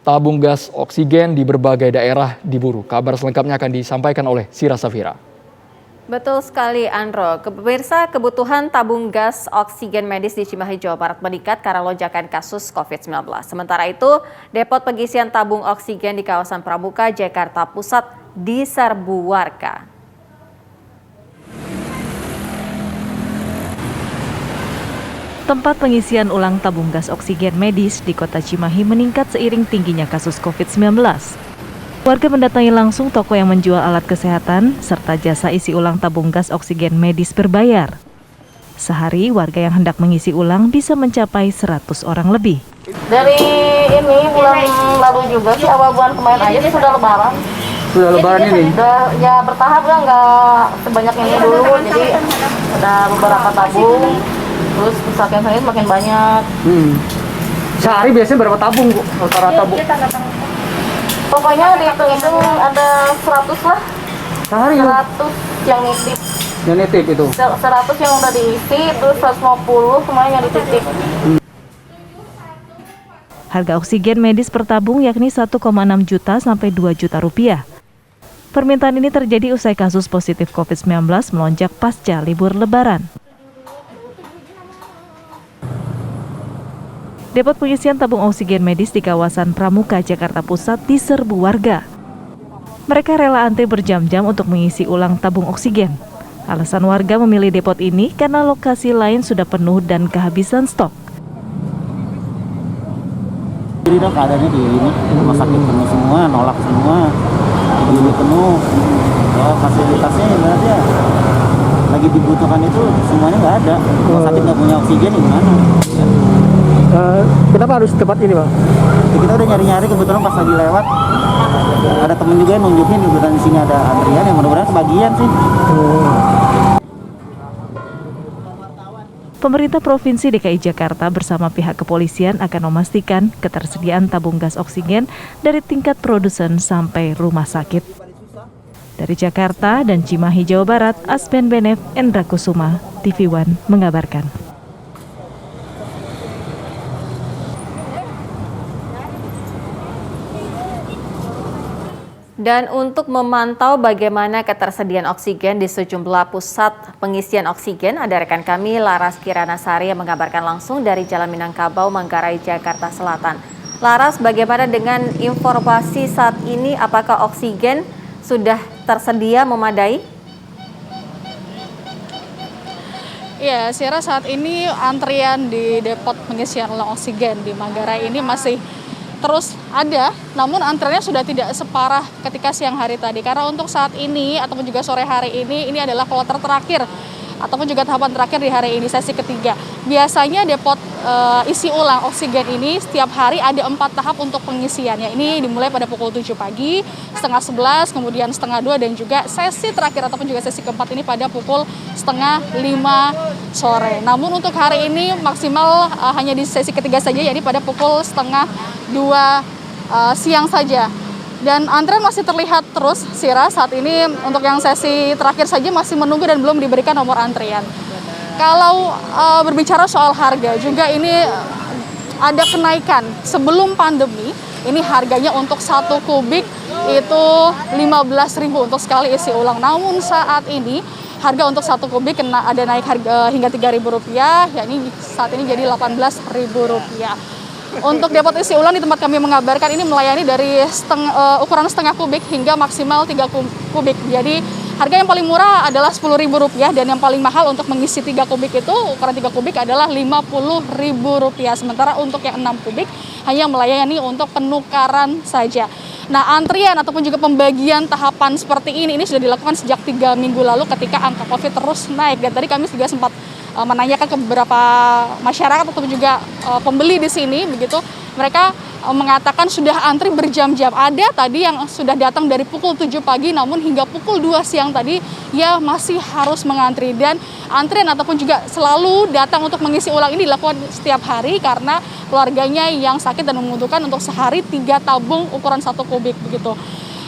tabung gas oksigen di berbagai daerah diburu. Kabar selengkapnya akan disampaikan oleh Sira Safira. Betul sekali, Andro. Pemirsa, kebutuhan tabung gas oksigen medis di Cimahi, Jawa Barat meningkat karena lonjakan kasus COVID-19. Sementara itu, depot pengisian tabung oksigen di kawasan Pramuka, Jakarta Pusat diserbu warga. Tempat pengisian ulang tabung gas oksigen medis di kota Cimahi meningkat seiring tingginya kasus COVID-19. Warga mendatangi langsung toko yang menjual alat kesehatan serta jasa isi ulang tabung gas oksigen medis berbayar. Sehari, warga yang hendak mengisi ulang bisa mencapai 100 orang lebih. Dari ini bulan lalu juga sih, awal bulan kemarin aja sih sudah lebaran. Sudah lebaran ini? Udah, ya bertahap lah, nggak sebanyak ini dulu. Jadi ada beberapa tabung, terus pesakit saya makin banyak. Sehari biasanya berapa tabung, Bu? Rata-rata, Bu? Pokoknya dihitung-hitung ada 100 lah. Sehari, Bu? 100 yang nitip. Yang nitip itu? 100 yang udah diisi, terus 150 semuanya dititip. Harga oksigen medis per tabung yakni 1,6 juta sampai 2 juta rupiah. Permintaan ini terjadi usai kasus positif COVID-19 melonjak pasca libur Lebaran. Depot pengisian tabung oksigen medis di kawasan Pramuka, Jakarta Pusat diserbu warga. Mereka rela antri berjam-jam untuk mengisi ulang tabung oksigen. Alasan warga memilih depot ini karena lokasi lain sudah penuh dan kehabisan stok. Jadi dong keadaannya di ini, rumah sakit penuh semua, nolak semua, ini penuh, ya fasilitasnya berarti ya lagi dibutuhkan itu semuanya nggak ada, rumah sakit nggak punya oksigen gimana? Ya. Kenapa harus tempat ini, Bang? Ya, kita udah nyari-nyari, kebetulan pas lagi lewat ada temen juga yang nunjukin kebetulan di sini ada antrian, yang mudah-mudahan kebagian sih. Pemerintah Provinsi DKI Jakarta bersama pihak kepolisian akan memastikan ketersediaan tabung gas oksigen dari tingkat produsen sampai rumah sakit. Dari Jakarta dan Cimahi, Jawa Barat, Asben Benef, Endra Kusuma, TV One mengabarkan. Dan untuk memantau bagaimana ketersediaan oksigen di sejumlah pusat pengisian oksigen, ada rekan kami Laras Kiranasari yang mengabarkan langsung dari Jalan Minangkabau, Manggarai, Jakarta Selatan. Laras, bagaimana dengan informasi saat ini? Apakah oksigen sudah tersedia memadai? Iya, Sira, saat ini antrian di depot pengisian ulang oksigen di Manggarai ini masih terus ada, namun antriannya sudah tidak separah ketika siang hari tadi. Karena untuk saat ini ataupun juga sore hari ini adalah kloter terakhir ataupun juga tahapan terakhir di hari ini, sesi ketiga. Biasanya depot isi ulang oksigen ini setiap hari ada 4 tahap untuk pengisiannya. Ini dimulai pada pukul 7 pagi, setengah 11, kemudian setengah 2, dan juga sesi terakhir ataupun juga sesi keempat ini pada pukul setengah 5 sore. Namun untuk hari ini maksimal hanya di sesi ketiga saja, yakni pada pukul setengah 2 siang saja. Dan antrean masih terlihat terus, Sira, saat ini untuk yang sesi terakhir saja masih menunggu dan belum diberikan nomor antrian. Kalau berbicara soal harga juga ini ada kenaikan. Sebelum pandemi ini harganya untuk 1 kubik itu 15.000 untuk sekali isi ulang. Namun saat ini harga untuk 1 kubik ada naik harga hingga Rp3.000, yakni saat ini jadi Rp18.000. Untuk depot isi ulang di tempat kami mengabarkan ini melayani dari ukuran setengah kubik hingga maksimal 3 kubik. Jadi harga yang paling murah adalah Rp10.000 dan yang paling mahal untuk mengisi 3 kubik itu ukuran 3 kubik adalah Rp50.000. Sementara untuk yang 6 kubik hanya melayani untuk penukaran saja. Nah, antrian ataupun juga pembagian tahapan seperti ini sudah dilakukan sejak 3 minggu lalu ketika angka COVID terus naik. Dan tadi kami juga sempat menanyakan ke beberapa masyarakat ataupun juga pembeli di sini, begitu mereka mengatakan sudah antri berjam-jam. Ada tadi yang sudah datang dari pukul 7 pagi namun hingga pukul 2 siang tadi ya masih harus mengantri. Dan antrian ataupun juga selalu datang untuk mengisi ulang ini dilakukan setiap hari karena keluarganya yang sakit dan membutuhkan untuk sehari 3 tabung ukuran 1 kubik begitu.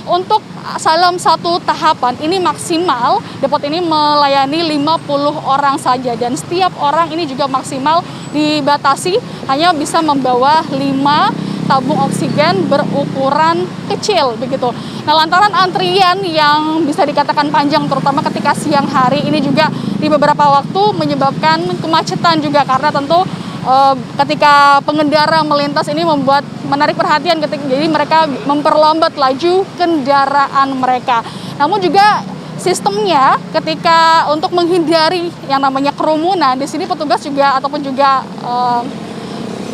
Untuk dalam 1 tahapan ini maksimal depot ini melayani 50 orang saja, dan setiap orang ini juga maksimal dibatasi hanya bisa membawa 5 tabung oksigen berukuran kecil begitu. Nah, lantaran antrian yang bisa dikatakan panjang terutama ketika siang hari ini juga di beberapa waktu menyebabkan kemacetan juga karena tentu ketika pengendara melintas ini menarik perhatian jadi mereka memperlambat laju kendaraan mereka. Namun juga sistemnya ketika untuk menghindari yang namanya kerumunan di sini petugas juga ataupun juga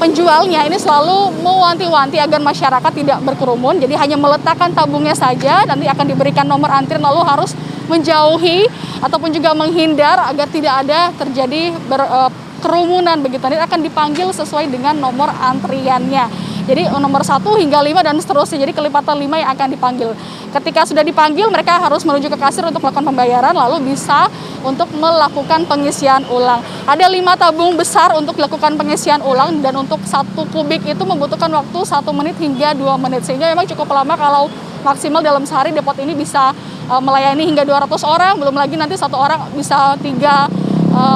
penjualnya ini selalu mewanti-wanti agar masyarakat tidak berkerumun. Jadi hanya meletakkan tabungnya saja, nanti akan diberikan nomor antrian lalu harus menjauhi ataupun juga menghindar agar tidak ada terjadi kerumunan begitu. Nanti akan dipanggil sesuai dengan nomor antriannya. Jadi nomor 1 hingga 5 dan seterusnya. Jadi kelipatan 5 yang akan dipanggil. Ketika sudah dipanggil mereka harus menuju ke kasir untuk melakukan pembayaran lalu bisa untuk melakukan pengisian ulang. Ada 5 tabung besar untuk dilakukan pengisian ulang dan untuk 1 kubik itu membutuhkan waktu 1 menit hingga 2 menit. Sehingga memang cukup lama kalau maksimal dalam sehari depot ini bisa melayani hingga 200 orang. Belum lagi nanti 1 orang bisa 3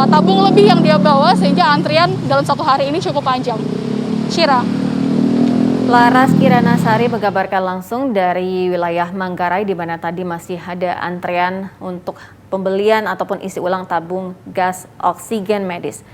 tabung lebih yang dia bawa sehingga antrian dalam 1 hari ini cukup panjang. Syira. Laras Kirana Sari mengabarkan langsung dari wilayah Manggarai di mana tadi masih ada antrean untuk pembelian ataupun isi ulang tabung gas oksigen medis.